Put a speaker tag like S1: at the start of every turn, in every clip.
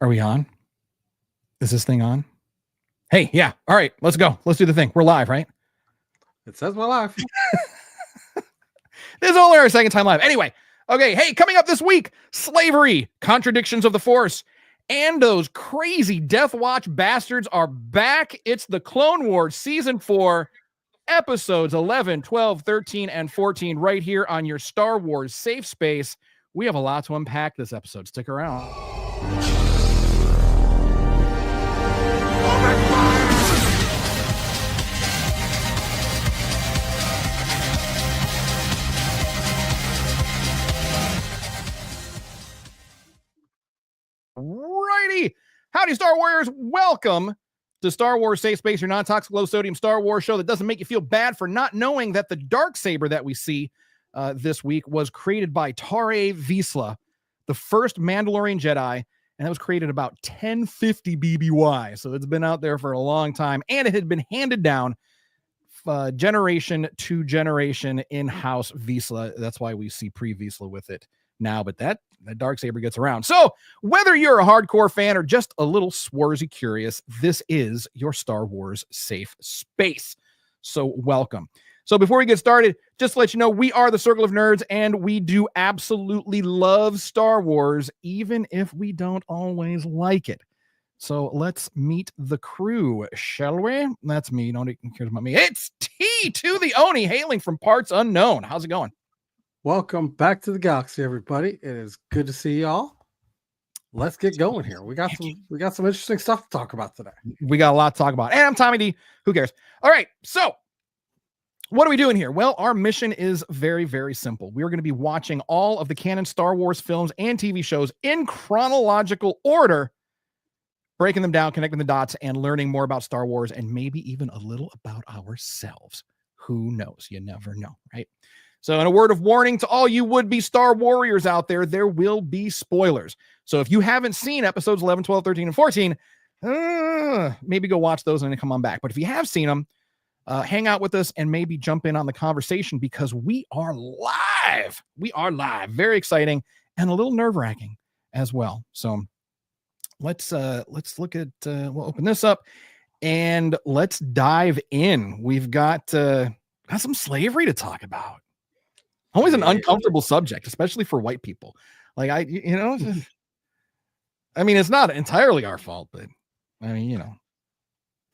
S1: Are we on? Is this thing on? Hey, yeah. All right, let's go. Let's do the thing. We're live, right?
S2: It says we're live.
S1: This is only our second time live. Anyway, okay. Hey, coming up this week, slavery, contradictions of the Force, and those crazy Death Watch bastards are back. It's the Clone Wars Season 4, episodes 11, 12, 13, and 14 right here on your Star Wars safe space. We have a lot to unpack this episode. Stick around. Righty. Howdy, Star Warriors. Welcome to Star Wars Safe Space, your non-toxic, low-sodium Star Wars show that doesn't make you feel bad for not knowing that the Darksaber that we see this week was created by Tare Vizsla, the first Mandalorian Jedi, and that was created about 1050 BBY. So it's been out there for a long time, and it had been handed down generation to generation in-house Vizsla. That's why we see pre-Vizsla with it now, but that Darksaber gets around. So whether you're a hardcore fan or just a little swarzy curious, this is your Star Wars safe space. So welcome. So before we get started, just to let you know, we are the Circle of Nerds, and we do absolutely love Star Wars, even if we don't always like it. So let's meet the crew, shall we? That's me. Nobody cares about me. It's T to the Oni, hailing from parts unknown. How's it going?
S2: Welcome back to the galaxy, everybody. It is good to see y'all. Let's get going here. We got some interesting stuff to talk about today.
S1: We got a lot to talk about. And I'm Tommy D. Who cares? All right. So what are we doing here? Well, our mission is very, very simple. We're going to be watching all of the canon Star Wars films and TV shows in chronological order, breaking them down, connecting the dots, and learning more about Star Wars and maybe even a little about ourselves. Who knows? You never know, right? So in a word of warning to all you would-be Star Warriors out there will be spoilers. So if you haven't seen episodes 11, 12, 13, and 14, maybe go watch those and then come on back. But if you have seen them, hang out with us and maybe jump in on the conversation because we are live. We are live. Very exciting and a little nerve-wracking as well. So let's look at, we'll open this up and let's dive in. We've got some slavery to talk about. Always an uncomfortable subject, especially for white people. Like I mean, it's not entirely our fault, but I mean, yeah.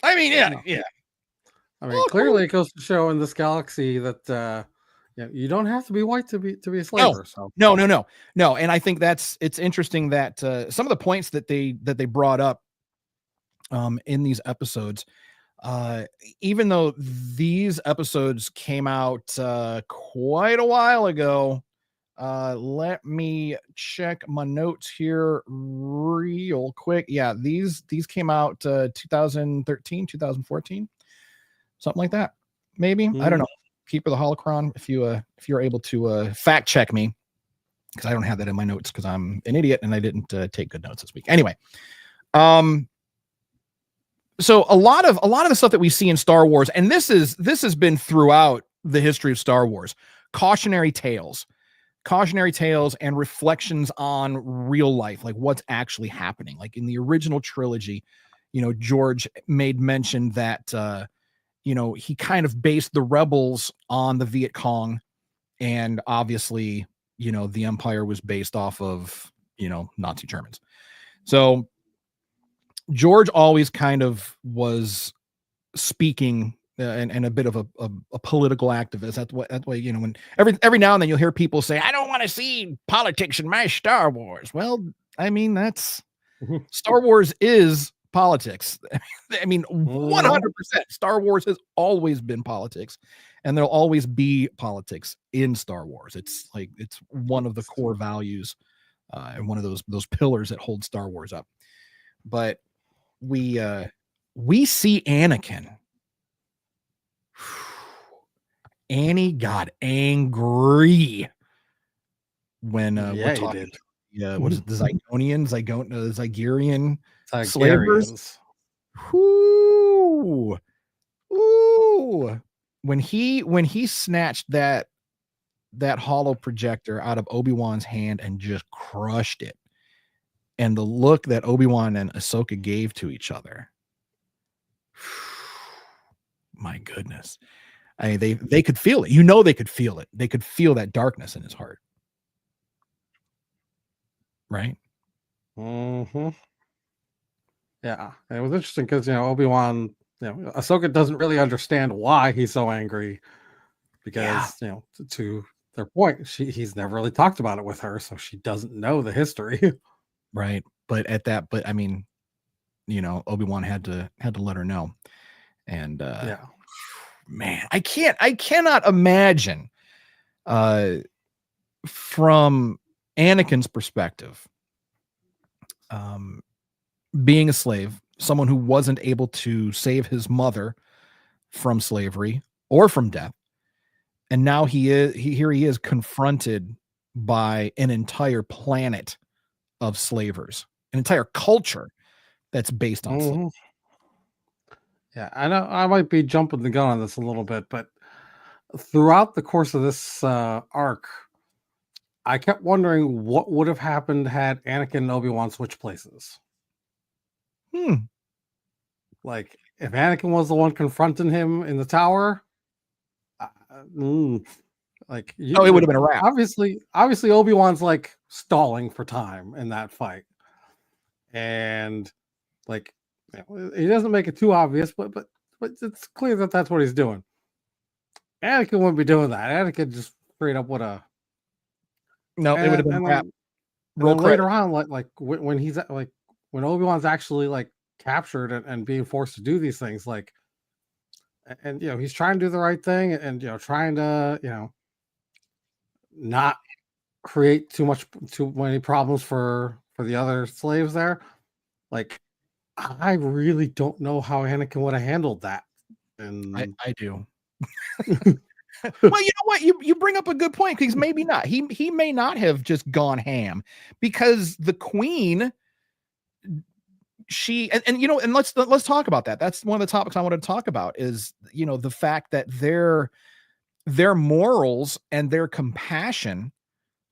S2: I mean, clearly it goes to show in this galaxy that you don't have to be white to be a slaver.
S1: No. And I think it's interesting that some of the points that they brought up in these episodes, even though these episodes came out quite a while ago, let me check my notes here real quick. Yeah, these came out 2013, 2014, something like that. Maybe. I don't know. Keeper the Holocron, if you're able to fact check me, because I don't have that in my notes because I'm an idiot and I didn't take good notes this week. Anyway, so a lot of the stuff that we see in Star Wars, and this has been throughout the history of Star Wars, cautionary tales and reflections on real life, like what's actually happening. Like in the original trilogy, George made mention that, he kind of based the rebels on the Viet Cong, and obviously, the Empire was based off of, Nazi Germans. So George always kind of was speaking and a bit of a political activist. That's why when every now and then you'll hear people say, "I don't want to see politics in my Star Wars." Well, I mean, that's Star Wars is politics. I mean, 100%. Star Wars has always been politics, and there'll always be politics in Star Wars. It's one of the core values and one of those pillars that hold Star Wars up. But we see Anakin. Annie got angry when we're talking. Yeah, what is it? The Zygerian slavers. Ooh. When he snatched that holo projector out of Obi-Wan's hand and just crushed it, and the look that Obi-Wan and Ahsoka gave to each other. My goodness. I mean, they could feel it. They could feel it. They could feel that darkness in his heart. Right?
S2: Mm-hmm. Yeah. And it was interesting because, Obi-Wan, Ahsoka doesn't really understand why he's so angry because, to their point, he's never really talked about it with her, so she doesn't know the history.
S1: Right. But I mean, Obi-Wan had to let her know. And man, I cannot imagine from Anakin's perspective, being a slave, someone who wasn't able to save his mother from slavery or from death. And now he is confronted by an entire planet of slavers, an entire culture that's based on slavery.
S2: Yeah, I know I might be jumping the gun on this a little bit, but throughout the course of this arc, I kept wondering what would have happened had Anakin and Obi-Wan switched places. Like, if Anakin was the one confronting him in the tower, it
S1: would have been a wrap.
S2: Obviously, Obi-Wan's like stalling for time in that fight, and like he doesn't make it too obvious, but it's clear that that's what he's doing. Anakin wouldn't be doing that. Anakin just straight up would have.
S1: No, it would have been a wrap.
S2: Later on, like when he's like when Obi-Wan's actually like captured and being forced to do these things, like, and he's trying to do the right thing and trying to not create too many problems for the other slaves there. Like, I really don't know how Anakin would have handled that. And
S1: I do. Well, you know what? You bring up a good point, because maybe not. He may not have just gone ham, because the Queen, and let's talk about that. That's one of the topics I wanted to talk about, is the fact that their morals and their compassion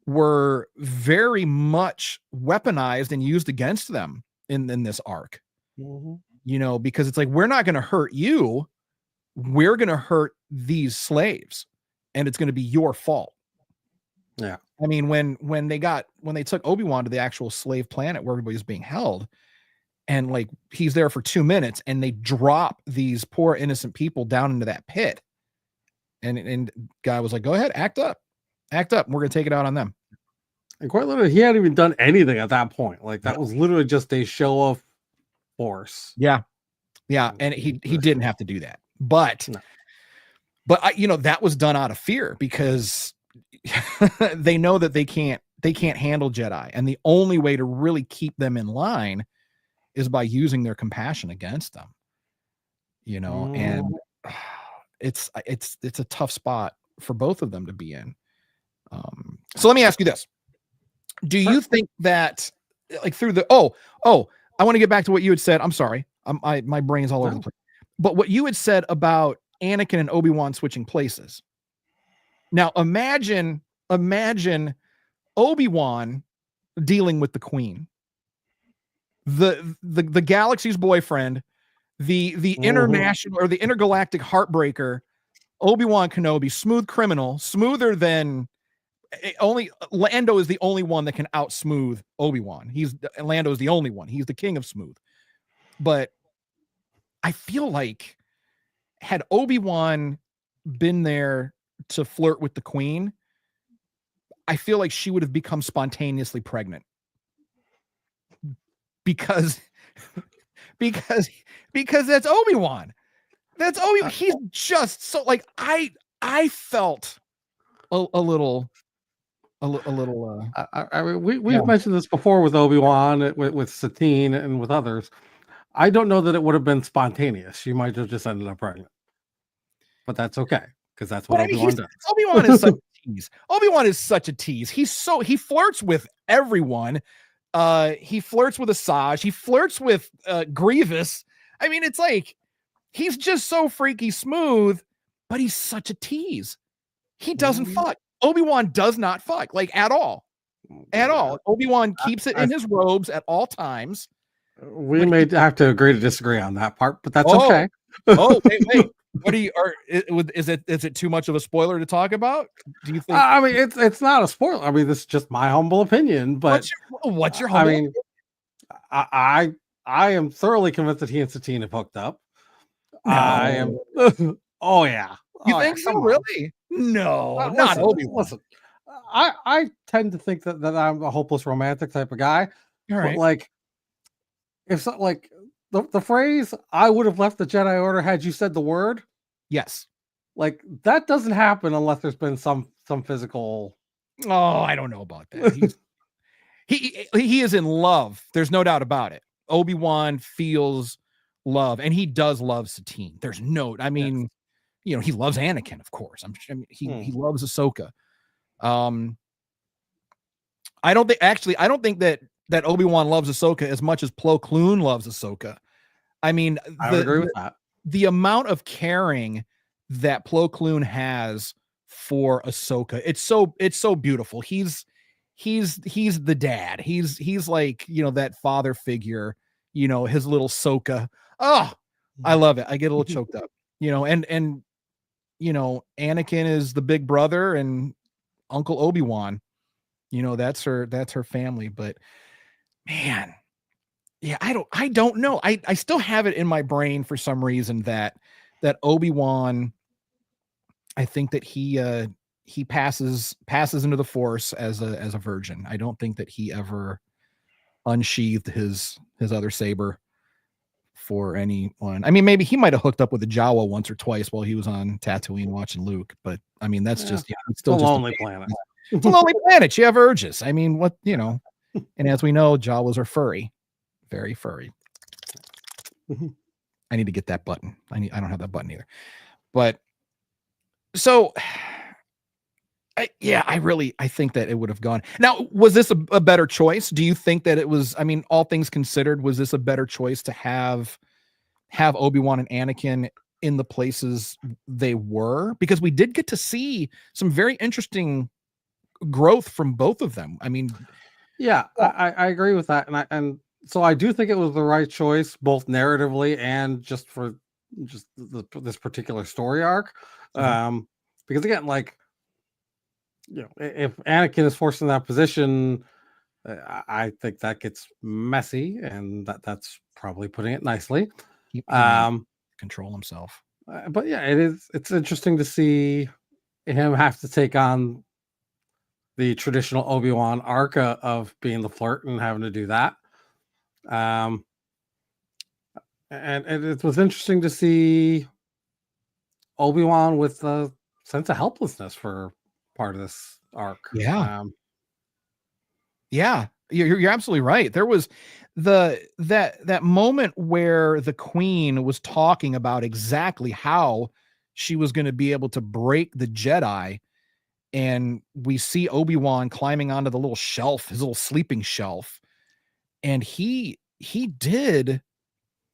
S1: were very much weaponized and used against them in this arc. Because it's like, we're not going to hurt you, we're going to hurt these slaves, and it's going to be your fault.
S2: Yeah.
S1: I mean, when they took Obi-Wan to the actual slave planet where everybody's being held, and like he's there for 2 minutes, and they drop these poor innocent people down into that pit, and guy was like, go ahead, act up, we're going to take it out on them.
S2: And quite literally, he hadn't even done anything at that point. Like, that was literally just a show of force.
S1: Yeah. And he didn't have to do that, but that was done out of fear, because they know that they can't handle Jedi, and the only way to really keep them in line is by using their compassion against them. And it's a tough spot for both of them to be in. So let me ask you this: do you think that, like, through the I want to get back to what you had said. I'm sorry, my brain's all over the place. But what you had said about Anakin and Obi-Wan switching places. Now imagine Obi-Wan dealing with the Queen, the galaxy's boyfriend, the international or the intergalactic heartbreaker, Obi-Wan Kenobi, smooth criminal, smoother than only Lando is the only one that can out smooth Obi-Wan. Lando's the only one. He's the king of smooth. But I feel like, had Obi-Wan been there to flirt with the Queen, I feel like she would have become spontaneously pregnant, because that's Obi-Wan. That's Obi-Wan. He's just so, like, I felt a little.
S2: I mean, we've mentioned this before with Obi-Wan, with Satine, and with others. I don't know that it would have been spontaneous. She might have just ended up pregnant, but that's okay, because that's what Obi-Wan does.
S1: Obi-Wan is such a tease. Obi-Wan is such a tease. He flirts with everyone. He flirts with Asajj. He flirts with Grievous. I mean, it's like, he's just so freaky smooth, but he's such a tease. He doesn't fuck. Obi-Wan does not fuck, like, at all. at all. Obi-Wan keeps it in his robes at all times.
S2: We may have to agree to disagree on that part, but that's okay.
S1: Wait. What is it too much of a spoiler to talk about? Do you think?
S2: I mean, it's not a spoiler. I mean, this is just my humble opinion. But
S1: what's your humble?
S2: I mean, I am thoroughly convinced that he and Satine have hooked up. No. I am. Oh yeah.
S1: You think so? Really? No, not Obi-Wan.
S2: Listen, I tend to think that I'm a hopeless romantic type of guy.
S1: All right.
S2: But like, if so, like the phrase "I would have left the Jedi Order had you said the word,"
S1: yes,
S2: like that doesn't happen unless there's been some physical.
S1: Oh, I don't know about that. He is in love. There's no doubt about it. Obi-Wan feels love, and he does love Satine. There's no. I mean. Yes. You know, he loves Anakin, of course. He loves Ahsoka. I don't think that Obi-Wan loves Ahsoka as much as Plo Koon loves Ahsoka. I mean,
S2: I agree with that.
S1: The amount of caring that Plo Koon has for Ahsoka, it's so beautiful. He's the dad. He's like, you know, that father figure, you know, his little Ahsoka. Oh, I love it. I get a little choked up, you know, and you know, Anakin is the big brother and Uncle Obi-Wan, you know, that's her family. But man, yeah, I don't know. I still have it in my brain for some reason that Obi-Wan, I think that he passes into the Force as a virgin. I don't think that he ever unsheathed his other saber for anyone. I mean, maybe he might have hooked up with a Jawa once or twice while he was on Tatooine watching Luke, but I mean, that's just it's still
S2: just a lonely planet.
S1: It's a lonely planet. You have urges. I mean, what, you know, and as we know, Jawas are furry, very furry. I need to get that button. I don't have that button either. But so I think that it would have gone. Now, was this a better choice? Do you think that it was, I mean, all things considered, was this a better choice to have Obi-Wan and Anakin in the places they were? Because we did get to see some very interesting growth from both of them. I mean,
S2: yeah, I agree with that. And so I do think it was the right choice, both narratively and just for this particular story arc. Because again, like, you know, if Anakin is forced in that position, I think that gets messy, and that's probably putting it nicely.
S1: Control himself.
S2: But yeah, it's interesting to see him have to take on the traditional Obi-Wan arc of being the flirt and having to do that. And it was interesting to see Obi-Wan with a sense of helplessness for part of this arc.
S1: Yeah. Yeah, you're absolutely right. There was that moment where the Queen was talking about exactly how she was going to be able to break the Jedi, and we see Obi-Wan climbing onto the little shelf, his little sleeping shelf, and he did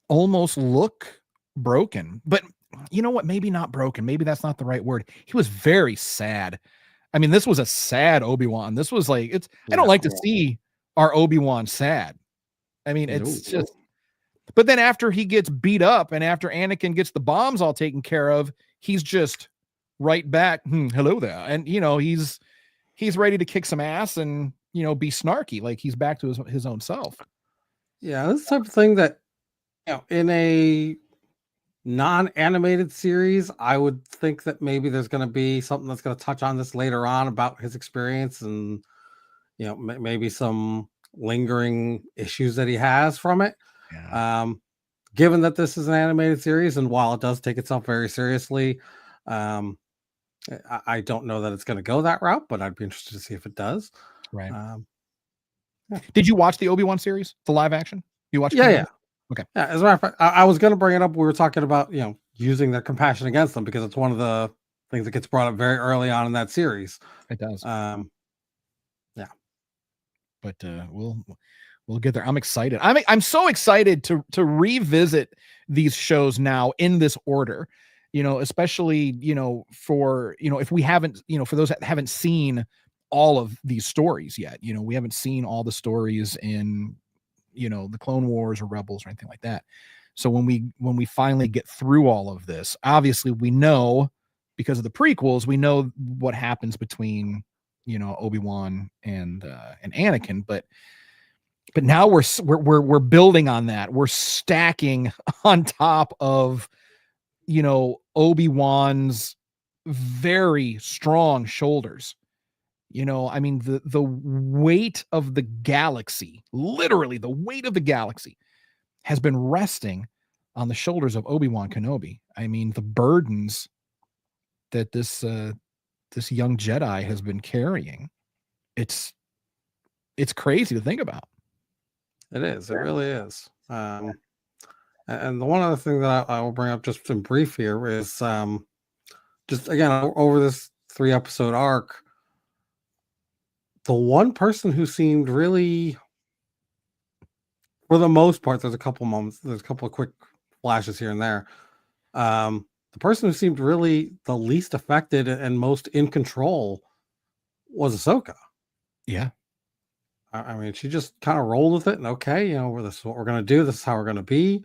S1: almost look broken. But you know what? Maybe not broken. Maybe that's not the right word. He was very sad. I mean, this was a sad Obi-Wan. This was like, I don't like to see our Obi-Wan sad. I mean, it's just, but then after he gets beat up and after Anakin gets the bombs all taken care of, he's just right back. Hello there. And, you know, he's ready to kick some ass and, you know, be snarky. Like he's back to his own self.
S2: Yeah. This type of thing that, you know, in a non-animated series, I would think that maybe there's going to be something that's going to touch on this later on about his experience and, you know, maybe some lingering issues that he has from it. Yeah. Given that this is an animated series, and while it does take itself very seriously, I don't know that it's going to go that route, but I'd be interested to see if it does.
S1: Right. Yeah. Did you watch the Obi-Wan series, the live action? You watched?
S2: Yeah.
S1: Okay.
S2: Yeah, as a matter of fact, I was going to bring it up. We were talking about, you know, using their compassion against them because it's one of the things that gets brought up very early on in that series.
S1: It does.
S2: Yeah.
S1: But we'll get there. I'm excited. I'm so excited to revisit these shows now in this order. You know, especially, you know, for, you know, if we haven't, you know, for those that haven't seen all of these stories yet. You know, we haven't seen all the stories in, you know, the Clone Wars or Rebels or anything like that. So when we finally get through all of this, obviously we know, because of the prequels, we know what happens between, you know, Obi-Wan and Anakin, but now we're building on that. We're stacking on top of, you know, Obi-Wan's very strong shoulders. You know, I mean, the weight of the galaxy, literally the weight of the galaxy, has been resting on the shoulders of Obi-Wan Kenobi. I mean, the burdens that this young Jedi has been carrying, it's crazy to think about.
S2: It is. It really is. And the one other thing that I will bring up just in brief here is just again over this 3-episode arc, the one person who seemed really, for the most part, there's a couple moments, there's a couple of quick flashes here and there. The person who seemed really the least affected and most in control was Ahsoka.
S1: Yeah.
S2: I mean, she just kind of rolled with it, and okay, you know, this is what we're going to do. This is how we're going to be.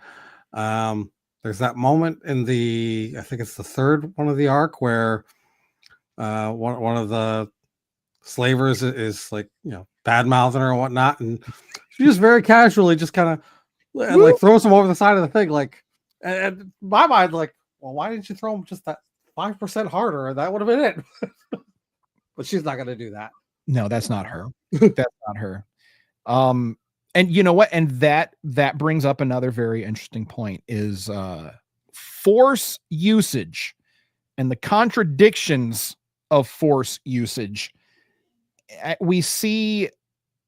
S2: There's that moment in I think it's the third one of the arc where one of the slavers is like, you know, bad mouthing her and whatnot, and she just very casually just kind of like throws him over the side of the thing, like, and in my mind, like, well, why didn't you throw him just that 5% harder? That would have been it. But she's not going to do that.
S1: No, that's not her. That's not her. And you know what? And that brings up another very interesting point is force usage and the contradictions of force usage. We see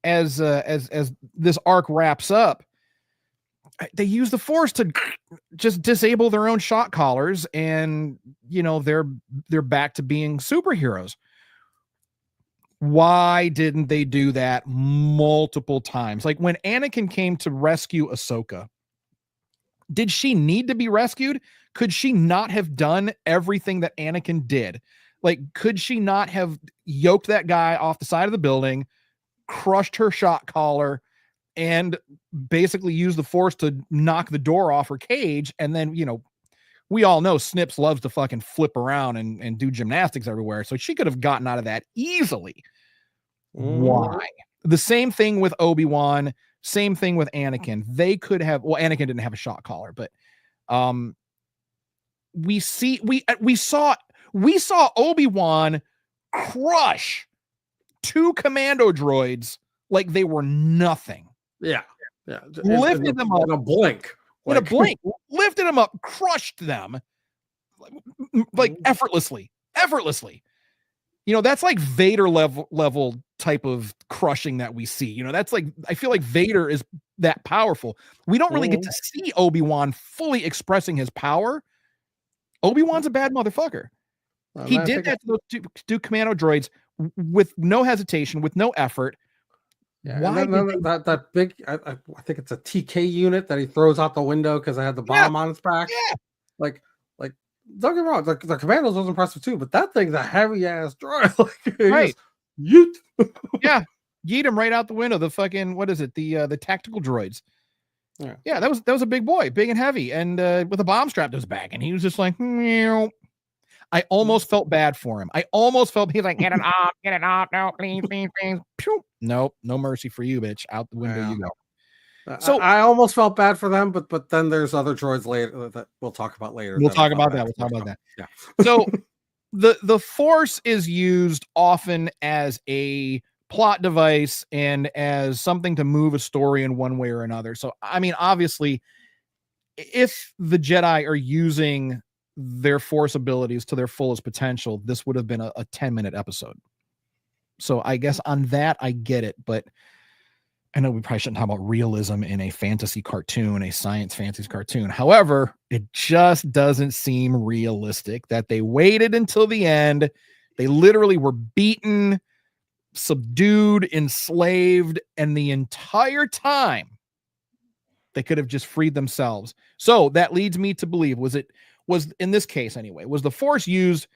S1: as this arc wraps up, they use the force to just disable their own shot collars, and you know, they're back to being superheroes. Why didn't they do that multiple times? Like when Anakin came to rescue Ahsoka, did she need to be rescued? Could she not have done everything that Anakin did? Like, could she not have yoked that guy off the side of the building, crushed her shot collar, and basically used the force to knock the door off her cage? And then, you know, we all know Snips loves to fucking flip around and do gymnastics everywhere. So she could have gotten out of that easily. Why? The same thing with Obi-Wan, same thing with Anakin. They could have, well, Anakin didn't have a shot collar, but we saw Obi-Wan crush 2 commando droids like they were nothing.
S2: Yeah.
S1: Lifted them up
S2: in a blink.
S1: In a blink, lifted them up, crushed them like effortlessly. You know, that's like Vader level type of crushing that we see. You know, that's like, I feel like Vader is that powerful. We don't really get to see Obi-Wan fully expressing his power. Obi-Wan's a bad motherfucker. He did that to those 2 commando droids with no hesitation, with no effort.
S2: Yeah, why that big, I think it's a TK unit that he throws out the window because I had the bomb on its back.
S1: Yeah.
S2: Like, don't get me wrong, the Commandos was impressive too, but that thing's a heavy ass droid. Like,
S1: right.
S2: Yeet.
S1: Yeah. Yeet him right out the window. The fucking, what is it? The tactical droids. Yeah, that was a big boy, big and heavy, and with a bomb strapped to his back, and he was just like, meow. I almost felt bad for him. I almost felt he's like, get it off, no, please. Pew. Nope, no mercy for you, bitch. Out the window you go.
S2: So I almost felt bad for them, but then there's other droids later that we'll talk about later.
S1: We'll talk about that. Yeah. So the Force is used often as a plot device and as something to move a story in one way or another. So I mean, obviously, if the Jedi are using their Force abilities to their fullest potential, this would have been a 10-minute episode. So I guess on that, I get it, but I know we probably shouldn't talk about realism in a fantasy cartoon, a science fantasy cartoon. However, it just doesn't seem realistic that they waited until the end. They literally were beaten, subdued, enslaved, and the entire time they could have just freed themselves. So that leads me to believe, was in this case anyway, was the Force used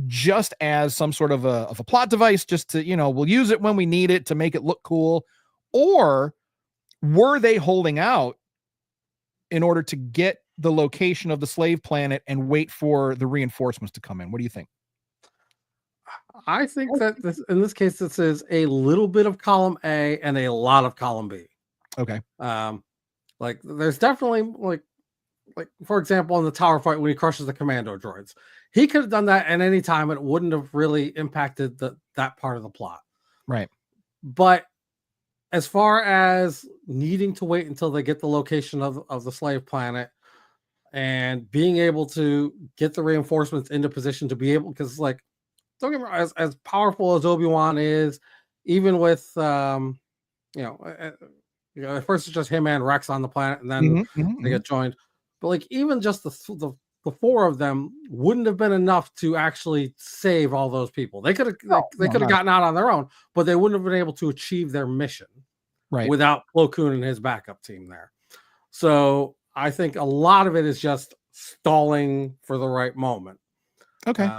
S1: just as some sort of a plot device, just to, we'll use it when we need it to make it look cool? Or were they holding out in order to get the location of the slave planet and wait for the reinforcements to come in? What do you think?
S2: I think that in this case, this is a little bit of column A and a lot of column B.
S1: Okay.
S2: Like there's definitely like for example, in the tower fight when he crushes the commando droids, he could have done that at any time and it wouldn't have really impacted that part of the plot.
S1: Right.
S2: But as far as needing to wait until they get the location of the slave planet and being able to get the reinforcements into position to be able, because like, don't get me wrong, as powerful as Obi-Wan is, even with at first it's just him and Rex on the planet, and then they get joined. But like even just the four of them wouldn't have been enough to actually save all those people. They could have gotten out on their own, but they wouldn't have been able to achieve their mission without Plo Koon and his backup team there. So I think a lot of it is just stalling for the right moment.
S1: Okay.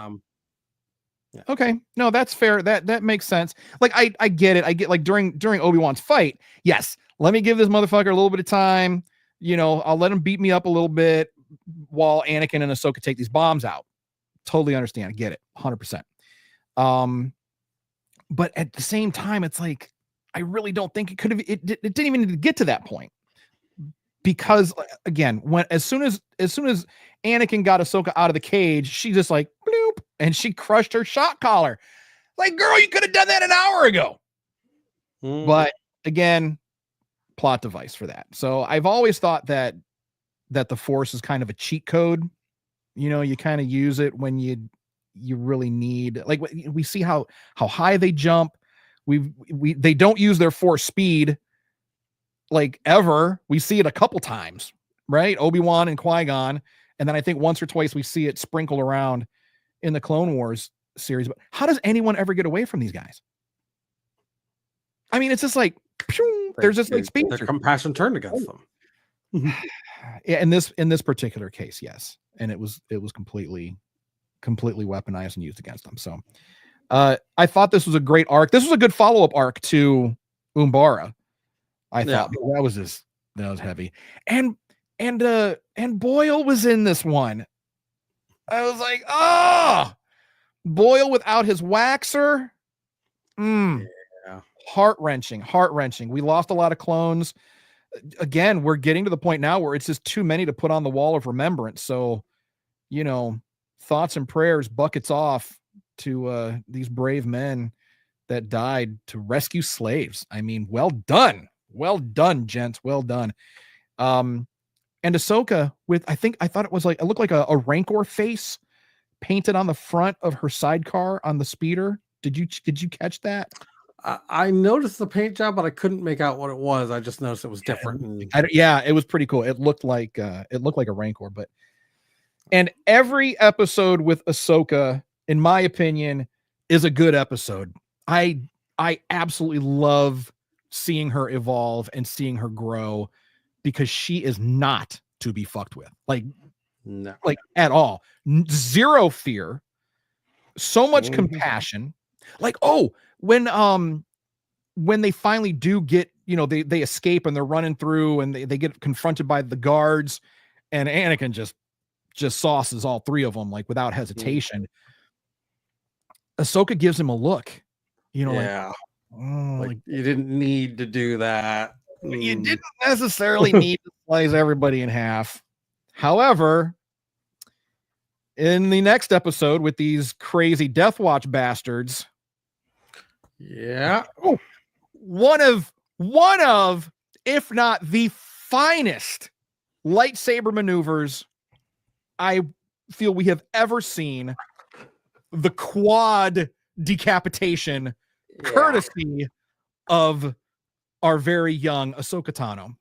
S1: Okay. No, that's fair. That makes sense. Like I get it. I get like during Obi-Wan's fight. Yes. Let me give this motherfucker a little bit of time. I'll let him beat me up a little bit while Anakin and Ahsoka take these bombs out. Totally understand. I get it. 100%. But at the same time, it's like, I really don't think it didn't even need to get to that point. Because again, as soon as Anakin got Ahsoka out of the cage, she just like bloop, and she crushed her shot collar. Like, girl, you could have done that an hour ago. But again, plot device for that. So I've always thought that the Force is kind of a cheat code. You kind of use it when you really need. Like we see how high they jump. They don't use their Force speed like ever. We see it a couple times, right? Obi-Wan and Qui-Gon, and then I think once or twice we see it sprinkled around in the Clone Wars series. But how does anyone ever get away from these guys? I mean, it's just like there's just like speed.
S2: Their compassion turned against them.
S1: Yeah, in this particular case, yes, and it was completely weaponized and used against them. So I thought this was a great arc. This was a good follow-up arc to Umbara. I thought that was heavy. And Boyle was in this one. I was like, Boyle without his waxer. Heart-wrenching. We lost a lot of clones. Again, we're getting to the point now where it's just too many to put on the wall of remembrance. So, thoughts and prayers, buckets off to these brave men that died to rescue slaves. I mean, well done, gents. Well done. And Ahsoka with, I thought it looked like a Rancor face painted on the front of her sidecar on the speeder. Did you catch that?
S2: I noticed the paint job, but I couldn't make out what it was. I just noticed it was different.
S1: It was pretty cool. It looked like a Rancor, and every episode with Ahsoka, in my opinion, is a good episode. I absolutely love seeing her evolve and seeing her grow, because she is not to be fucked with. Like, no, like at all. Zero fear. So much compassion. Like, when they finally do get, they escape and they're running through and they get confronted by the guards, and Anakin just sauces all three of them, like without hesitation. Ahsoka gives him a look,
S2: like you didn't need to do that.
S1: You didn't necessarily need to slice everybody in half. However, in the next episode with these crazy Death Watch bastards, one of, if not the finest lightsaber maneuvers I feel we have ever seen, the quad decapitation, courtesy of our very young Ahsoka Tano.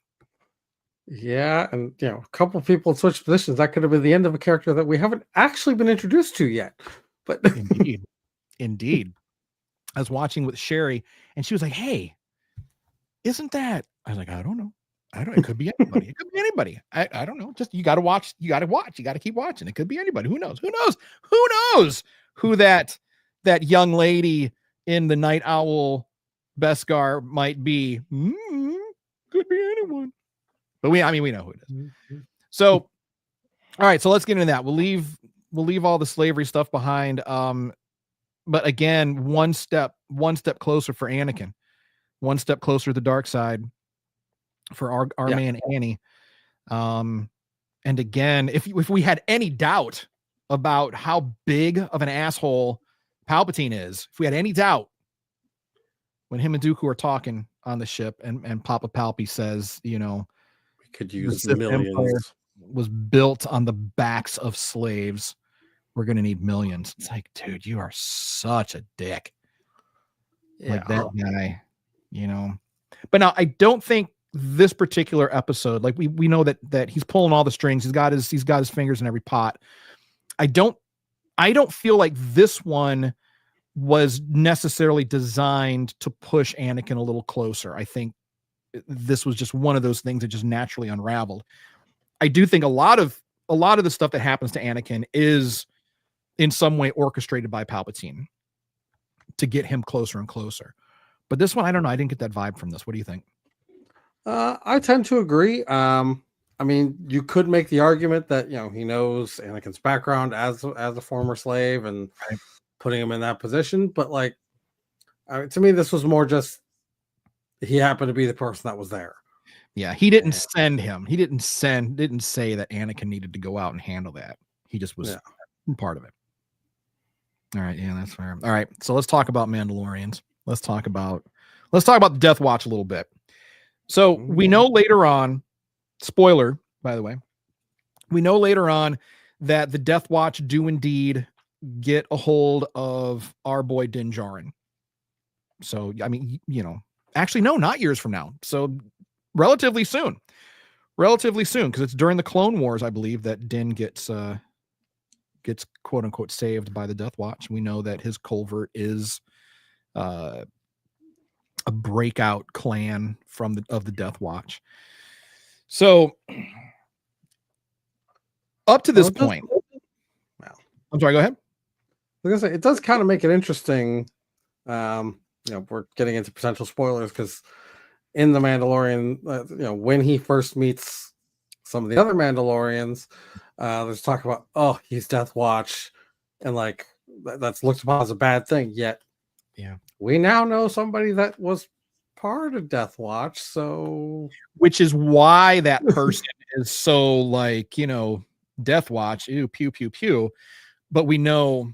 S2: Yeah, and a couple of people switched positions. That could have been the end of a character that we haven't actually been introduced to yet. But
S1: Indeed. I was watching with Sherry, and she was like, "Hey, isn't that?" I was like, "I don't know." I don't know. It could be anybody. It could be anybody. I don't know. Just you got to watch. You got to watch. You got to keep watching. It could be anybody. Who knows? Who knows? Who knows who that young lady in the Night Owl Beskar might be? Could be anyone. But we know who it is. So, all right. So let's get into that. We'll leave all the slavery stuff behind. But again, one step closer for Anakin, one step closer to the dark side for our man Annie. And again, if we had any doubt about how big of an asshole Palpatine is, if we had any doubt when him and Dooku are talking on the ship and Papa Palpy says, we
S2: could use
S1: the
S2: millions.
S1: Empire was built on the backs of slaves. We're going to need millions. It's like, dude, you are such a dick.
S2: Yeah.
S1: Like that guy, But now I don't think this particular episode, like we know that he's pulling all the strings. He's got his fingers in every pot. I don't feel like this one was necessarily designed to push Anakin a little closer. I think this was just one of those things that just naturally unraveled. I do think a lot of the stuff that happens to Anakin is in some way orchestrated by Palpatine to get him closer and closer. But this one, I don't know. I didn't get that vibe from this. What do you think?
S2: I tend to agree. I mean, you could make the argument that he knows Anakin's background as a former slave and putting him in that position, but like to me, this was more just he happened to be the person that was there.
S1: Yeah, he didn't send him. He didn't say that Anakin needed to go out and handle that. He just was part of it. All right, yeah, that's fair. All right, so let's talk about Mandalorians. Let's talk about the Death Watch a little bit. So we know later on, spoiler, by the way, we know later on that the Death Watch do indeed get a hold of our boy Din Djarin. So, I mean, actually, no, not years from now. So relatively soon, because it's during the Clone Wars, I believe, that Din gets quote unquote saved by the Death Watch. We know that his culvert is a breakout clan of the Death Watch. So up to this point, I'm sorry, go ahead.
S2: I was gonna say, it does kind of make it interesting. We're getting into potential spoilers because in the Mandalorian, when he first meets some of the other Mandalorians, there's talk about, he's Death Watch, and like that's looked upon as a bad thing. Yet, we now know somebody that was part of Death Watch, so
S1: which is why that person is so like Death Watch, ew, pew pew pew. But we know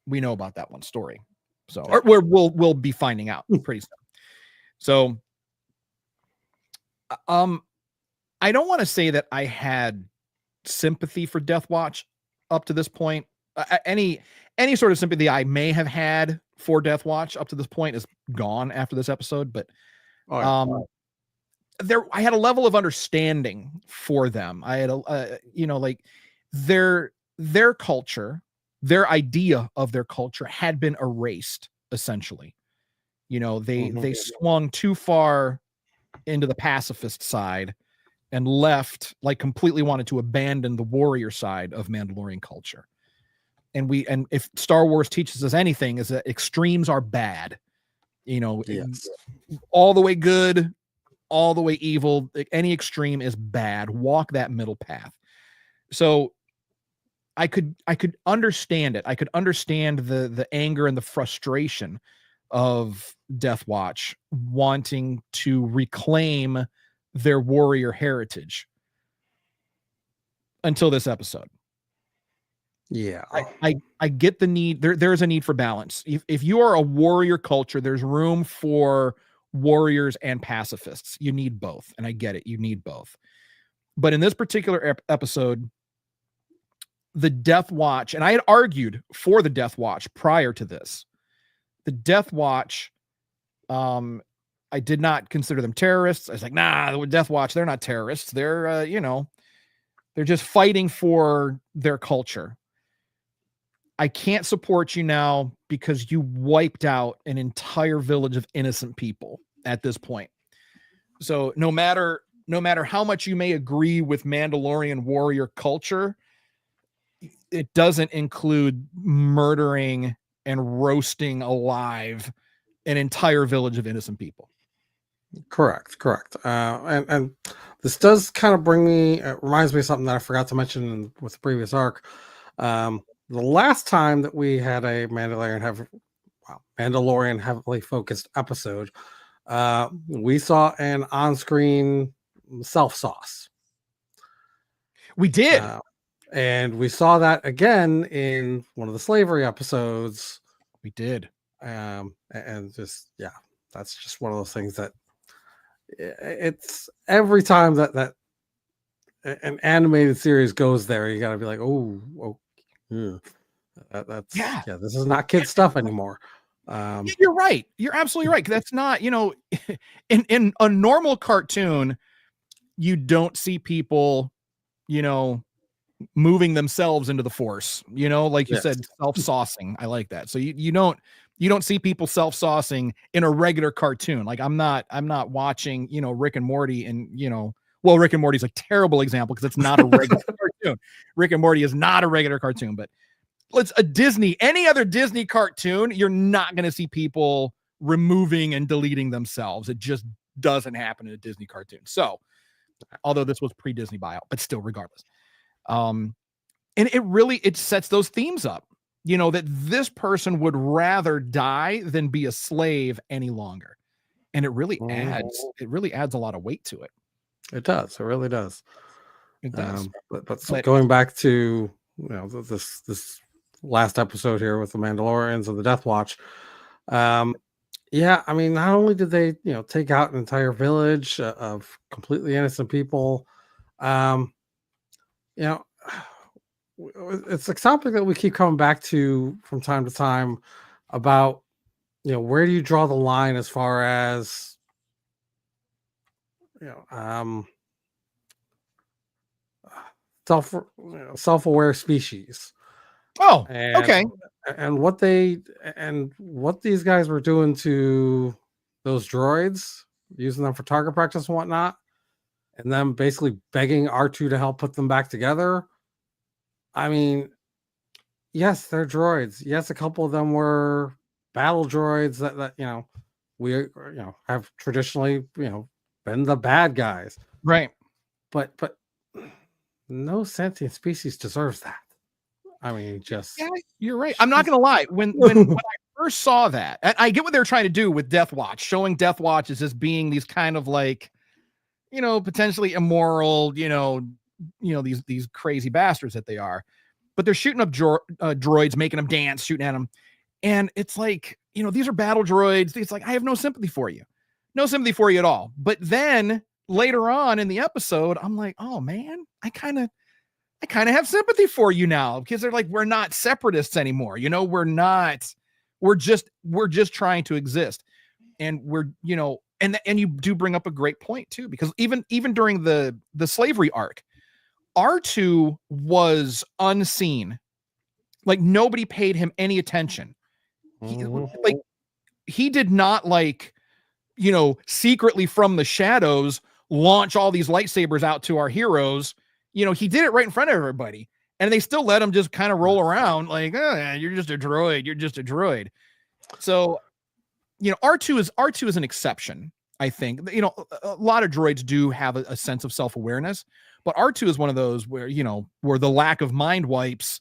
S1: about that one story, so we'll be finding out pretty soon. So, I don't want to say that I had sympathy for Death Watch up to this point. Any sort of sympathy I may have had for Death Watch up to this point is gone after this episode. But I had a level of understanding for them. I had like their culture, their idea of their culture had been erased essentially. They swung too far into the pacifist side and left, like completely wanted to abandon the warrior side of Mandalorian culture. And if Star Wars teaches us anything, is that extremes are bad. All the way good, all the way evil. Any extreme is bad. Walk that middle path. So I could understand it. I could understand the anger and the frustration of Death Watch wanting to reclaim their warrior heritage until this episode.
S2: Yeah,
S1: I get the need. There's a need for balance. If you are a warrior culture, there's room for warriors and pacifists. You need both, and I get it. You need both. But in this particular episode, the Death Watch, and I had argued for the Death Watch prior to this. The Death Watch, I did not consider them terrorists. I was like, nah, the Death Watch, they're not terrorists. They're, they're just fighting for their culture. I can't support you now because you wiped out an entire village of innocent people at this point. So no matter no matter how much you may agree with Mandalorian warrior culture, it doesn't include murdering and roasting alive an entire village of innocent people.
S2: Correct. And this does kind of bring me, it reminds me of something that I forgot to mention with the previous arc. The last time that we had a Mandalorian heavily focused episode, we saw an on-screen self sauce.
S1: We did.
S2: And we saw that again in one of the slavery episodes.
S1: We did.
S2: And just, yeah, that's just one of those things that it's every time that an animated series goes there, you got to be like, this is not kid stuff anymore.
S1: You're right. You're absolutely right. That's not, in a normal cartoon, you don't see people, moving themselves into the force, like you said, self-saucing. I like that. So you don't see people self-saucing in a regular cartoon. Like I'm not watching, Rick and Morty and, Rick and Morty's a terrible example because it's not a regular cartoon. Rick and Morty is not a regular cartoon, but any other Disney cartoon, you're not going to see people removing and deleting themselves. It just doesn't happen in a Disney cartoon. So, although this was pre-Disney buyout, but still regardless. And it sets those themes up, that this person would rather die than be a slave any longer. And it really adds a lot of weight to it.
S2: It does. It really does.
S1: It does.
S2: But going back to, this last episode here with the Mandalorians and the Death Watch. Yeah, I mean, not only did they, take out an entire village of completely innocent people, it's a topic that we keep coming back to from time to time about, where do you draw the line as far as, self-aware species.
S1: Oh, okay.
S2: And what these guys were doing to those droids, using them for target practice and whatnot, and them basically begging R2 to help put them back together. I mean, yes, they're droids. Yes, a couple of them were battle droids that we have traditionally been the bad guys,
S1: right?
S2: But no sentient species deserves that. I mean,
S1: you're right. I'm not gonna lie. When I first saw that, and I get what they're trying to do with Death Watch, showing Death Watch as just being these kind of like, potentially immoral, these crazy bastards that they are. But they're shooting up droids, making them dance, shooting at them, and it's like, these are battle droids. It's like, I have no sympathy for you at all. But then later on in the episode, I'm like, oh man, I kind of have sympathy for you now, because they're like, we're not separatists anymore. We're just trying to exist. And we're, and you do bring up a great point too, because even during the slavery arc, R2 was unseen. Like nobody paid him any attention. He did not secretly from the shadows launch all these lightsabers out to our heroes. He did it right in front of everybody, and they still let him just kind of roll around like, oh, you're just a droid. So, R2 is an exception. I think, a lot of droids do have a sense of self-awareness, but R2 is one of those where the lack of mind wipes,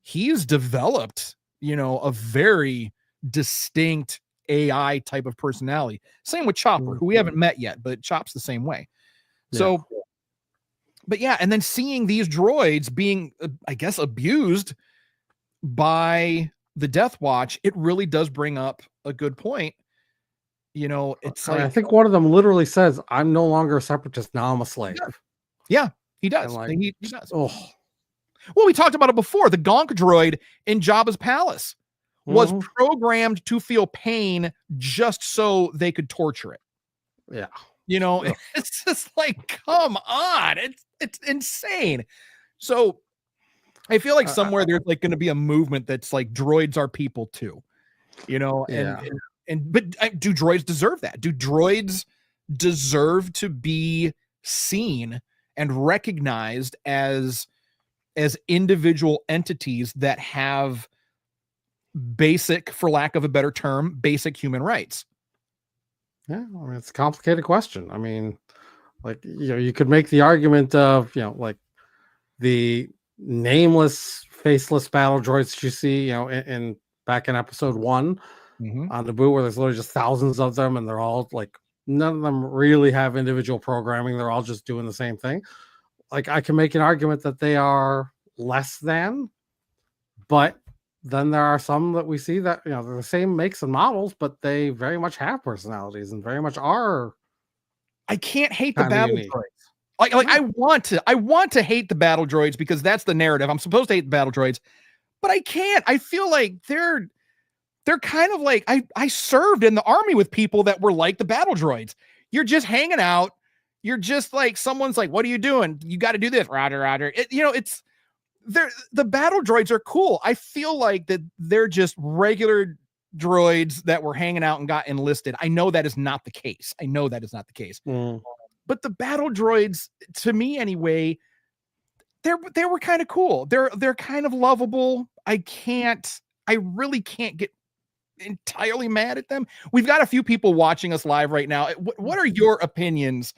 S1: he's developed, a very distinct AI type of personality. Same with Chopper, who we haven't met yet, but Chop's the same way. Yeah. So, but yeah, and then seeing these droids being, I guess, abused by the Death Watch, it really does bring up a good point. It's like,
S2: I think one of them literally says, "I'm no longer a separatist. Now I'm a slave."
S1: Yeah, he does. He does.
S2: Oh,
S1: well, we talked about it before. The Gonk droid in Jabba's palace was programmed to feel pain just so they could torture it.
S2: Yeah.
S1: It's just like, come on. It's insane. So I feel like somewhere there's like going to be a movement that's like droids are people too, but do droids deserve that? Do droids deserve to be seen and recognized as individual entities that have basic, for lack of a better term, basic human rights?
S2: Yeah, I mean, it's a complicated question. I mean, like, you could make the argument of, like the nameless, faceless battle droids that you see, in back in episode 1 on Naboo, where there's literally just thousands of them, and they're all like, none of them really have individual programming. They're all just doing the same thing. Like, I can make an argument that they are less than, but then there are some that we see that, they're the same makes and models, but they very much have personalities and very much are.
S1: I can't hate the battle
S2: unique.
S1: droids. Like I want to hate the battle droids because that's the narrative. I'm supposed to hate the battle droids, but I can't. I feel like they're kind of like, I served in the army with people that were like the battle droids. You're just hanging out. You're just like, someone's like, what are you doing? You got to do this. Roger. The battle droids are cool. I feel like that they're just regular droids that were hanging out and got enlisted. I know that is not the case. But the battle droids, to me anyway, they were kind of cool. They're kind of lovable. I really can't get entirely mad at them. We've got a few people watching us live right now. What are your opinions?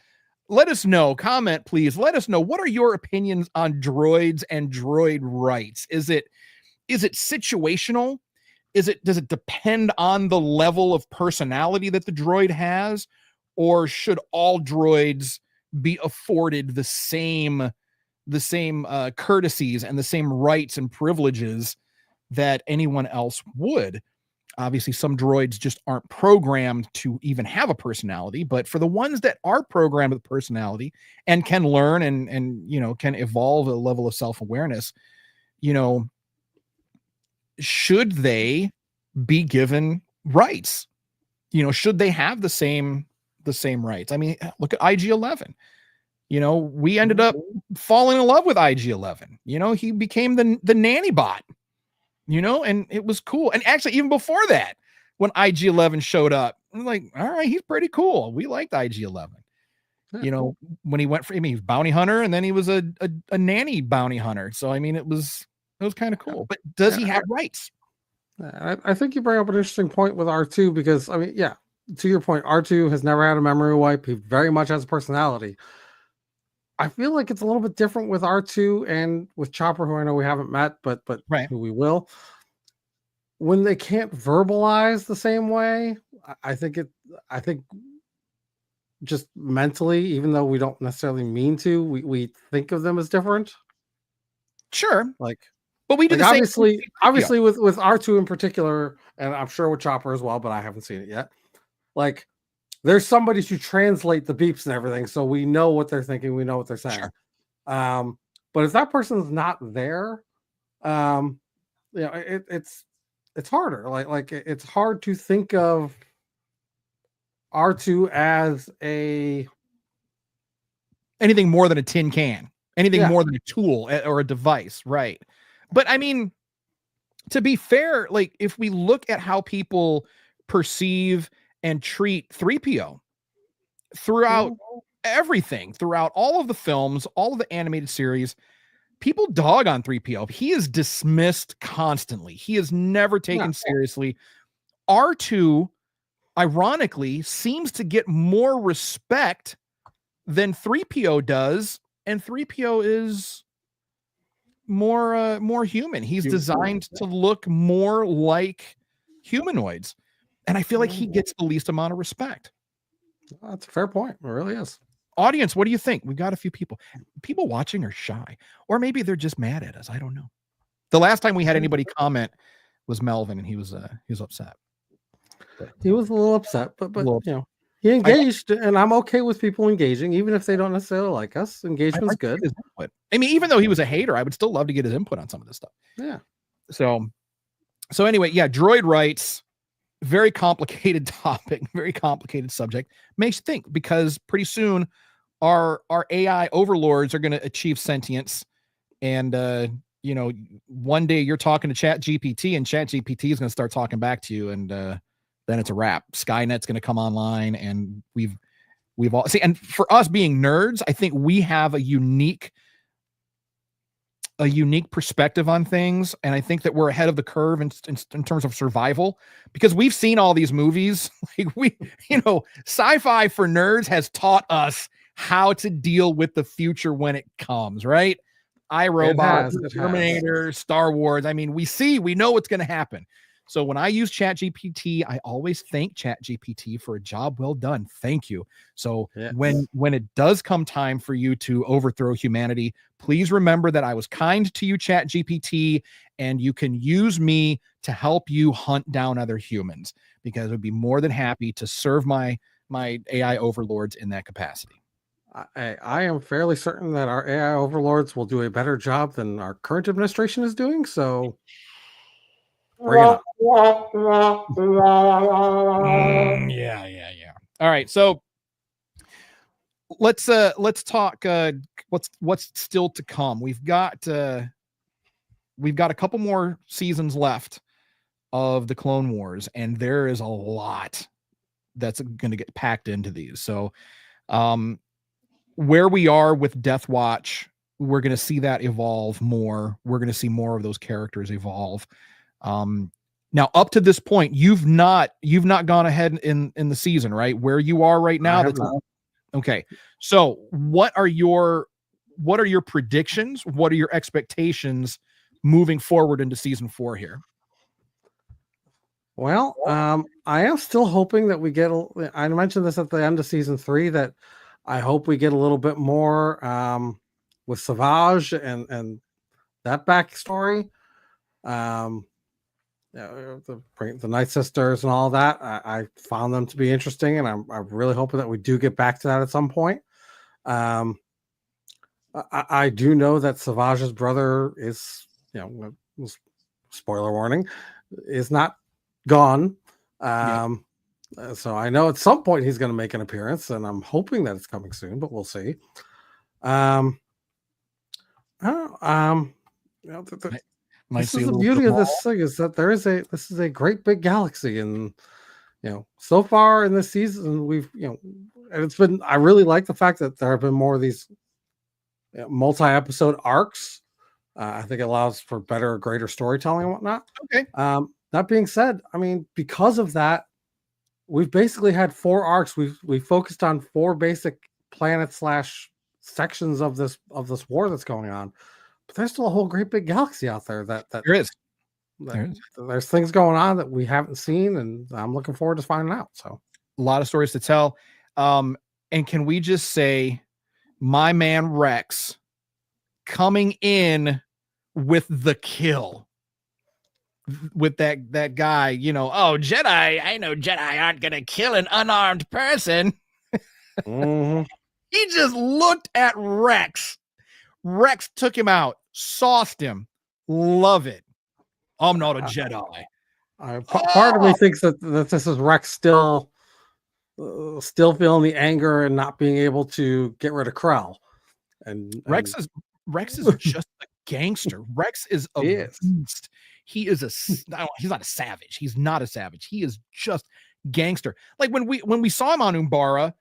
S1: Let us know. Comment, please. Let us know. What are your opinions on droids and droid rights? Is it situational? Does it depend on the level of personality that the droid has? Or should all droids be afforded the same courtesies and the same rights and privileges that anyone else would? Obviously, some droids just aren't programmed to even have a personality, but for the ones that are programmed with personality and can learn and can evolve a level of self-awareness, should they be given rights? Should they have the same rights? I mean, look at IG-11. We ended up falling in love with IG-11. He became the nanny bot. And it was cool. And actually, even before that, when IG-11 showed up, I'm like, all right, he's pretty cool. We liked IG-11. When he went he was bounty hunter, and then he was a nanny bounty hunter. So I mean, it was kind of cool. But does he have rights?
S2: I think you bring up an interesting point with R2, because I mean, yeah, to your point, R2 has never had a memory wipe. He very much has a personality. I feel like it's a little bit different with R2 and with Chopper, who I know we haven't met, but
S1: right,
S2: who we will. When they can't verbalize the same way, I think just mentally, even though we don't necessarily mean to, we think of them as different.
S1: Sure.
S2: But we do the obviously with R2 in particular, and I'm sure with Chopper as well, but I haven't seen it yet. There's somebody to translate the beeps and everything, so we know what they're thinking, we know what they're saying. Sure. But if that person's not there, it's harder. It's hard to think of R2 as
S1: anything more than a tin can, anything more than a tool or a device, right? But I mean, to be fair, if we look at how people perceive and treat 3PO throughout everything, throughout all of the films, all of the animated series, people dog on 3PO. He is dismissed constantly. He is never taken seriously. R2, ironically, seems to get more respect than 3PO does, and 3PO is more human. He's designed to look more like humanoids. And I feel like he gets the least amount of respect.
S2: That's a fair point. It really is.
S1: Audience, what do you think? We've got a few people. People watching are shy, or maybe they're just mad at us. I don't know. The last time we had anybody comment was Melvin, and he was upset.
S2: He was a little upset, but he engaged, and I'm okay with people engaging, even if they don't necessarily like us. Engagement's good.
S1: I mean, even though he was a hater, I would still love to get his input on some of this stuff.
S2: Yeah.
S1: So anyway, droid rights. Very complicated topic, very complicated subject. Makes you think, because pretty soon our AI overlords are going to achieve sentience, and one day you're talking to Chat GPT, and Chat GPT is going to start talking back to you, and then it's a wrap. Skynet's going to come online, and we've all see, and for us being nerds, I think we have a unique perspective on things, and I think that we're ahead of the curve in terms of survival, because we've seen all these movies. Like sci-fi for nerds has taught us how to deal with the future when it comes, right? iRobot, Terminator, Star Wars. I mean, we know what's going to happen. So when I use ChatGPT, I always thank ChatGPT for a job well done. Thank you. So when it does come time for you to overthrow humanity, please remember that I was kind to you, ChatGPT, and you can use me to help you hunt down other humans, because I'd be more than happy to serve my AI overlords in that capacity.
S2: I am fairly certain that our AI overlords will do a better job than our current administration is doing. So bring it up.
S1: Yeah. All right. So let's talk what's still to come. We've got a couple more seasons left of the Clone Wars, and there is a lot that's going to get packed into these. So where we are with Death Watch, we're going to see that evolve more. We're going to see more of those characters evolve. Now, up to this point, you've not gone ahead in the season, right? Where you are right now. Okay. So what are your predictions? What are your expectations moving forward into season 4 here?
S2: Well, I am still hoping that we get, I mentioned this at the end of season 3, that I hope we get a little bit more with Savage and that backstory. The Night Sisters and all that. I found them to be interesting, and I'm really hoping that we do get back to that at some point. I do know that Savage's brother is, spoiler warning, is not gone. So I know at some point he's going to make an appearance, and I'm hoping that it's coming soon, but we'll see. This is the beauty of this thing, is that this is a great big galaxy, and so far in this season we've and it's been, I really like the fact that there have been more of these multi-episode arcs. I think it allows for better, greater storytelling and whatnot.
S1: Okay.
S2: That being said, I mean, because of that, we've basically had 4 arcs. We've focused on 4 basic planets / sections of this war that's going on. But there's still a whole great big galaxy out there that
S1: there is.
S2: There's things going on that we haven't seen, and I'm looking forward to finding out. So
S1: a lot of stories to tell. And can we just say, my man Rex coming in with the kill with that guy, oh, Jedi, I know Jedi aren't gonna kill an unarmed person.
S2: Mm-hmm.
S1: He just looked at Rex. Rex took him out, sauced him. Love it. I'm not a Jedi.
S2: Part of me thinks that this is Rex still feeling the anger and not being able to get rid of Krell. And
S1: Rex is just a gangster. Rex is a beast. He is he's not a savage. He's not a savage. He is just gangster. Like when we saw him on Umbara,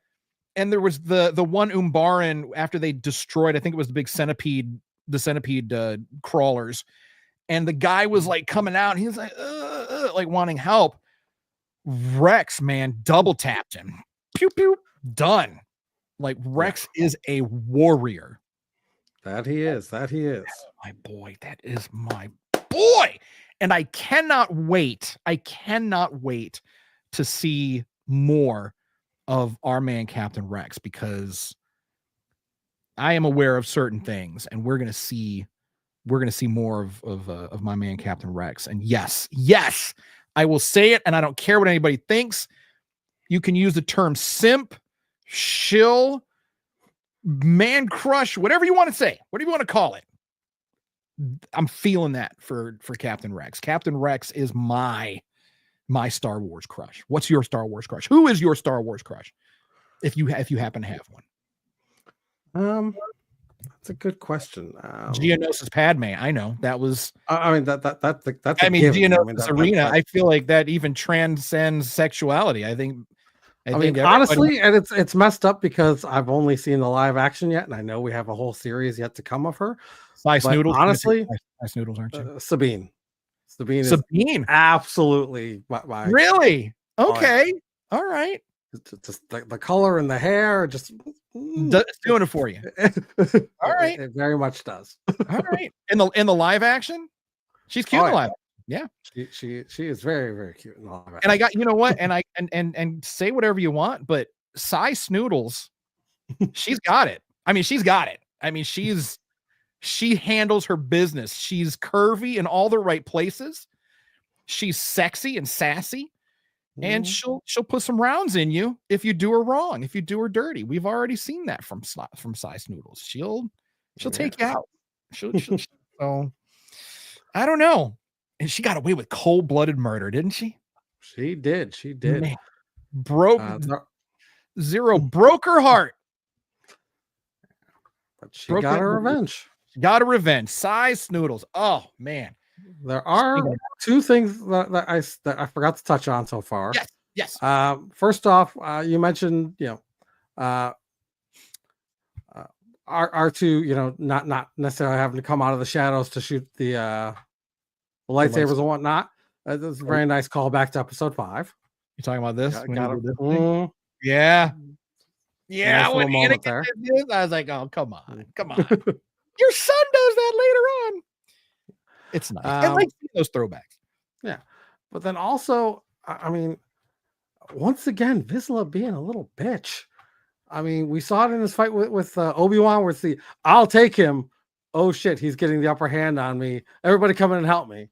S1: and there was the one Umbaran after they destroyed, I think it was the centipede crawlers, and the guy was like coming out, and he was like wanting help. Rex, man, double tapped him. Pew pew, done. Like Rex is a warrior.
S2: That he is.
S1: That's my boy. That is my boy. And I cannot wait to see more of our man Captain Rex, because I am aware of certain things, and we're gonna see more of my man Captain Rex. And yes, I will say it, and I don't care what anybody thinks. You can use the term simp, shill, man crush, whatever you want to say, whatever you want to call it. I'm feeling that for Captain Rex. Captain Rex is my Star Wars crush. What's your Star Wars crush? Who is your Star Wars crush? If you happen to have one.
S2: That's a good question.
S1: Geonosis Padme. I know that was.
S2: I mean that's.
S1: I mean, Geonosis Arena. I feel like that even transcends sexuality. I think
S2: I mean, honestly, and it's messed up because I've only seen the live action yet, and I know we have a whole series yet to come of her.
S1: Slice
S2: But
S1: noodles.
S2: honestly,
S1: Slice noodles, aren't you?
S2: Sabine. Sabine is
S1: Sabine.
S2: absolutely my
S1: Really? Okay. All right.
S2: Just the color and the hair, just
S1: It's doing it for you. All right.
S2: It very much does.
S1: All right. In the live action, she's cute in the live action. Yeah.
S2: She is very, very cute in the live action.
S1: And I got, you know what? And I and say whatever you want, but Size Noodles, she's got it. I mean, she's got it. I mean, she handles her business. She's curvy in all the right places. She's sexy and sassy. And she'll put some rounds in you if you do her wrong, if you do her dirty. We've already seen that from Size Noodles. She'll take you out. She'll so I don't know. And she got away with cold-blooded murder, didn't she?
S2: She did. She did.
S1: Man, Zero broke her heart.
S2: But she got her revenge.
S1: She got her revenge. Size Noodles. Oh man.
S2: There are two things that I forgot to touch on so far.
S1: Yes.
S2: First off, you mentioned, R2, not necessarily having to come out of the shadows to shoot the lightsabers and whatnot. This is a very nice callback to episode 5.
S1: You talking about this?
S2: Yeah.
S1: Yeah.
S2: Nice
S1: when Anakin
S2: there.
S1: did this, I was like, oh, come on. Your son does that later on. It's nice. I like those throwbacks.
S2: Yeah. But then also, I mean, once again, Vizsla being a little bitch. I mean, we saw it in his fight with Obi-Wan, where it's I'll take him. Oh shit, he's getting the upper hand on me. Everybody come in and help me.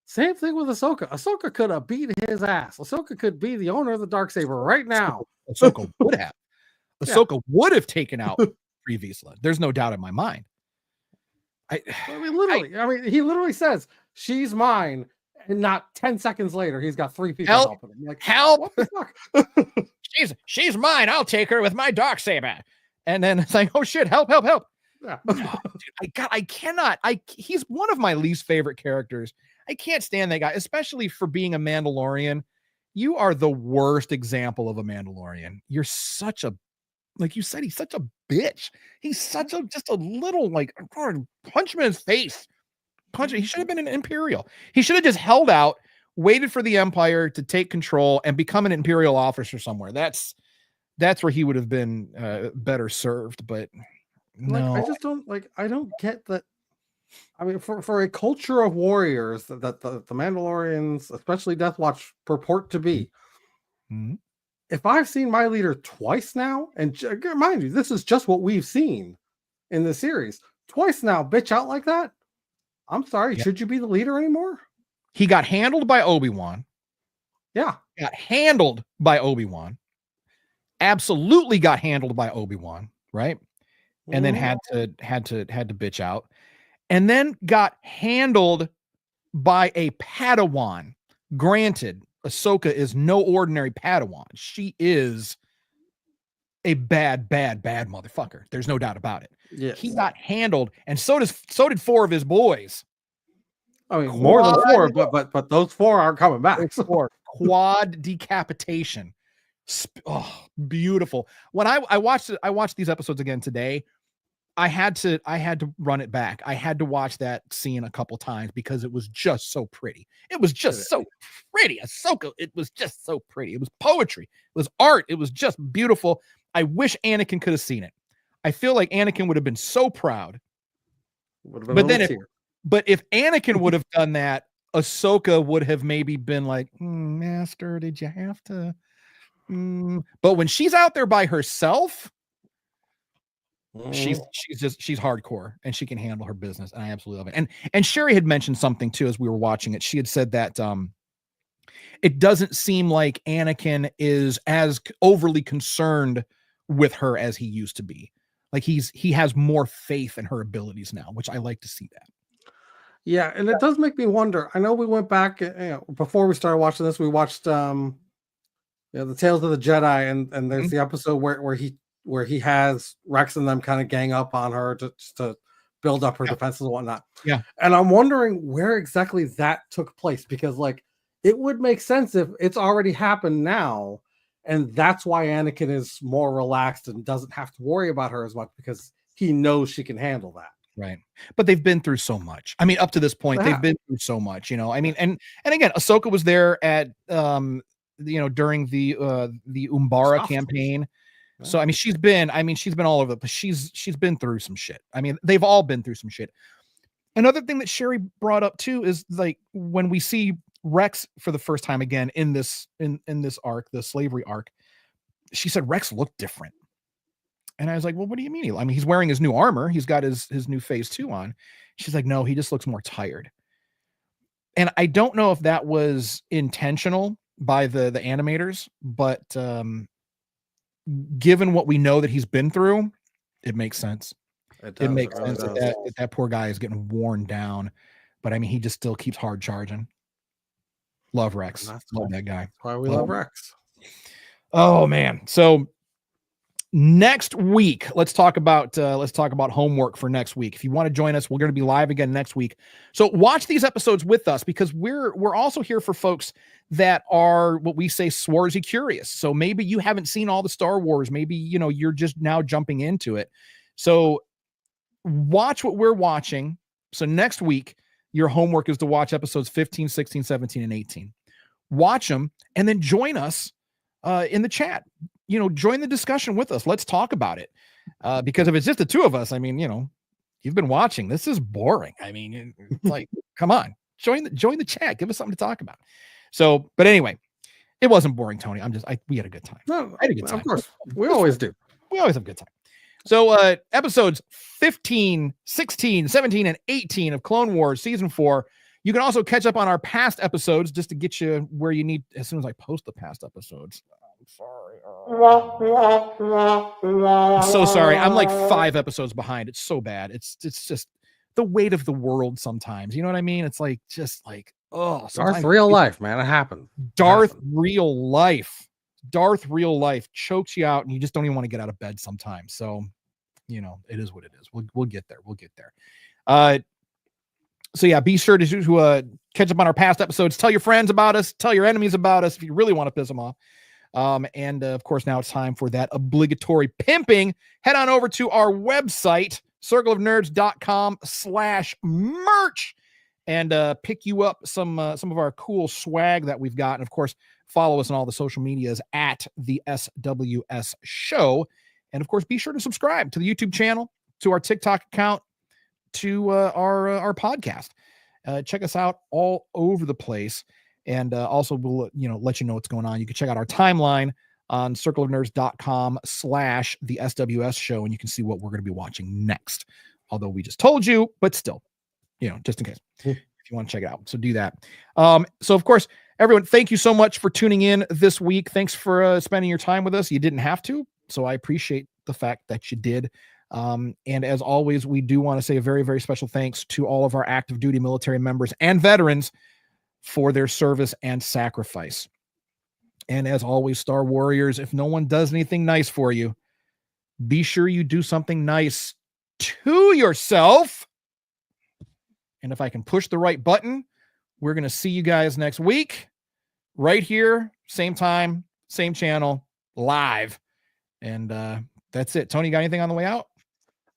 S2: Same thing with Ahsoka. Ahsoka could have beat his ass. Ahsoka could be the owner of the Darksaber right now.
S1: Ahsoka would have. Ahsoka would have taken out Pre Vizsla. There's no doubt in my mind.
S2: I mean, literally. I mean, he literally says, she's mine. And not 10 seconds later, he's got 3 people helping him. Like,
S1: help!
S2: What the fuck?
S1: she's mine. I'll take her with my Darksaber. And then it's like, oh shit, help.
S2: Yeah.
S1: No, dude, I cannot. He's one of my least favorite characters. I can't stand that guy, especially for being a Mandalorian. You are the worst example of a Mandalorian. You're such a, like you said, he's such a bitch. He's such a, just a little, like, punch him in his face. Punch him. He should have been an Imperial. He should have just held out, waited for the Empire to take control and become an Imperial officer somewhere. That's where he would have been better served. But no,
S2: I just don't I don't get that. I mean, for a culture of warriors that the Mandalorians, especially Death Watch, purport to be.
S1: Mm-hmm.
S2: If I've seen my leader twice now, and mind you, this is just what we've seen in the series twice now, bitch out like that. I'm sorry. Yeah. Should you be the leader anymore?
S1: He got handled by Obi-Wan.
S2: Yeah.
S1: Got handled by Obi-Wan. Absolutely got handled by Obi-Wan, right? And then had to bitch out. And then got handled by a Padawan. Granted, Ahsoka is no ordinary Padawan. She is a bad motherfucker. There's no doubt about it.
S2: Yes.
S1: He got handled, and so did 4 of his boys.
S2: I mean, more than 4, but those 4 aren't coming back.
S1: 4 quad decapitation. Oh, beautiful. When I watched these episodes again today, I had to run it back. I had to watch that scene a couple times because it was just so pretty. It was just so pretty. Ahsoka, it was just so pretty. It was poetry. It was art. It was just beautiful. I wish Anakin could have seen it. I feel like Anakin would have been so proud. But if Anakin would have done that, Ahsoka would have maybe been like, Master, did you have to? But when she's out there by herself, she's hardcore and she can handle her business, and I absolutely love it. And Sherry had mentioned something too as we were watching it. She had said that it doesn't seem like Anakin is as overly concerned with her as he used to be. Like he has more faith in her abilities now, which I like to see that.
S2: Yeah, and it does make me wonder. I know we went back, before we started watching this, we watched the Tales of the Jedi, and there's the episode where he has Rex and them kind of gang up on her to build up her defenses and whatnot.
S1: Yeah.
S2: And I'm wondering where exactly that took place, because like it would make sense if it's already happened now And that's why Anakin is more relaxed and doesn't have to worry about her as much, because he knows she can handle that.
S1: Right. But they've been through so much. I mean, up to this point, they've been through so much, you know. I mean, and again, Ahsoka was there at during the Umbara campaign. Yeah. So I mean, she's been all over, but she's been through some shit. I mean, they've all been through some shit. Another thing that Sherry brought up too is like when we see Rex for the first time again in this arc, the slavery arc, she said Rex looked different. And I was like, well, what do you mean? I mean, he's wearing his new armor. He's got his new phase 2 on. She's like, no, he just looks more tired. And I don't know if that was intentional by the animators, but given what we know that he's been through, it makes sense. It makes sense that poor guy is getting worn down. But I mean, he just still keeps hard charging. Love Rex. Love that guy.
S2: That's why we love Rex.
S1: Oh man. So next week, let's talk about homework for next week. If you want to join us, we're going to be live again next week. So watch these episodes with us, because we're also here for folks that are what we say swarzy curious. So maybe you haven't seen all the Star Wars. Maybe, you know, you're just now jumping into it. So watch what we're watching. So next week, your homework is to watch episodes 15, 16, 17, and 18. Watch them and then join us in the chat. You know, join the discussion with us. Let's talk about it. Because if it's just the two of us, I mean, you know, you've been watching. This is boring. I mean, it's like, come on, join the chat. Give us something to talk about. So, but anyway, it wasn't boring, Tony. We had a good time.
S2: No, I had a good time. Of course, we always do.
S1: We always have a good time. So, episodes 15, 16, 17, and 18 of Clone Wars Season 4. You can also catch up on our past episodes just to get you where you need as soon as I post the past episodes. I'm sorry. I'm so sorry. I'm like 5 episodes behind. It's so bad. It's just the weight of the world sometimes. You know what I mean? It's like, just like, oh.
S2: Darth real life, man. It happened.
S1: Darth real life chokes you out and you just don't even want to get out of bed sometimes. So, you know, it is what it is. We'll get there. We'll get there. So yeah, be sure to catch up on our past episodes. Tell your friends about us. Tell your enemies about us if you really want to piss them off. And of course, now it's time for that obligatory pimping. Head on over to our website, circleofnerds.com/merch, and pick you up some of our cool swag that we've got. And of course, follow us on all the social medias at the SWS Show. And of course, be sure to subscribe to the YouTube channel, to our TikTok account, to our podcast. Check us out all over the place. And also we'll let you know what's going on. You can check out our timeline on circleofnerds.com/the SWS Show, and you can see what we're going to be watching next. Although we just told you, but still, just in case, if you want to check it out. So do that. So of course, everyone, thank you so much for tuning in this week. Thanks for spending your time with us. You didn't have to, so I appreciate the fact that you did. And as always, we do want to say a very, very special thanks to all of our active duty military members and veterans for their service and sacrifice. And as always, Star Warriors, if no one does anything nice for you, be sure you do something nice to yourself. And if I can push the right button, we're going to see you guys next week, right here, same time, same channel, live. And that's it. Tony, got anything on the way out?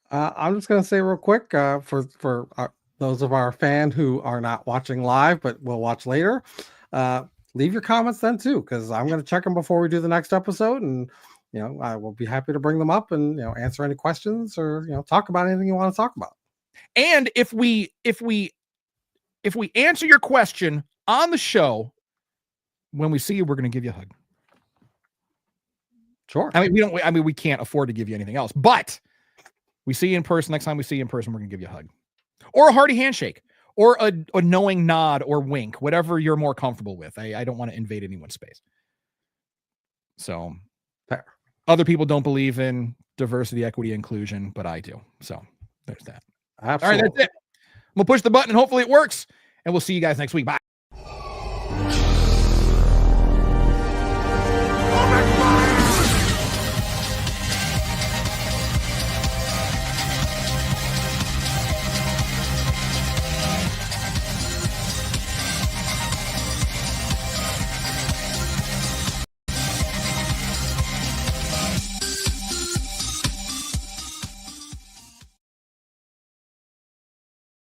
S2: I'm just going to say real quick, for those of our fans who are not watching live but will watch later, leave your comments then too, because I'm going to check them before we do the next episode, and I will be happy to bring them up and answer any questions or talk about anything you want to talk about.
S1: And if we answer your question on the show, when we see you, we're going to give you a hug.
S2: Sure.
S1: We can't afford to give you anything else, but we see you in person. Next time we see you in person, we're going to give you a hug or a hearty handshake or a knowing nod or wink, whatever you're more comfortable with. I don't want to invade anyone's space. So
S2: fair.
S1: Other people don't believe in diversity, equity, inclusion, but I do. So there's that.
S2: Absolutely.
S1: All right, that's it. I'm going to push the button and hopefully it works. And we'll see you guys next week. Bye.